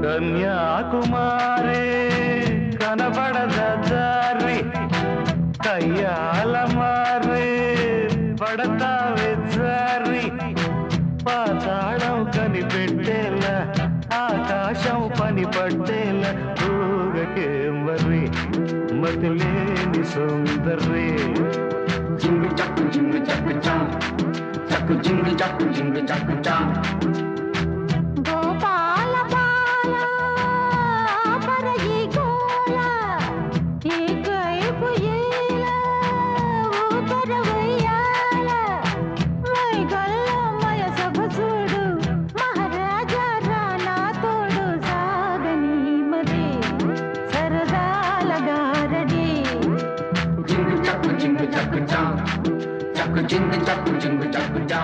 కన్యాకుమారి కనబడద దారి కయ్యాల మారి పడతావే జారి పాతాళం కనిపెట్టేలా ఆకాశం పని పట్టేలా ఊగకే మరి మతిలేని సుందరి జింగు చక్కు చా చక్కు జింగు చక్కు చా గోపాల బాల పరగి గోల ఏకైపు ఏల ఊతర వయ్యాల మైగల్ల మయ సభసుడు మహారాజా రానా తోడు సాగని మది సరదాల గారడి జింగు చక్కు చా చక్కు జింగు చక్కు చా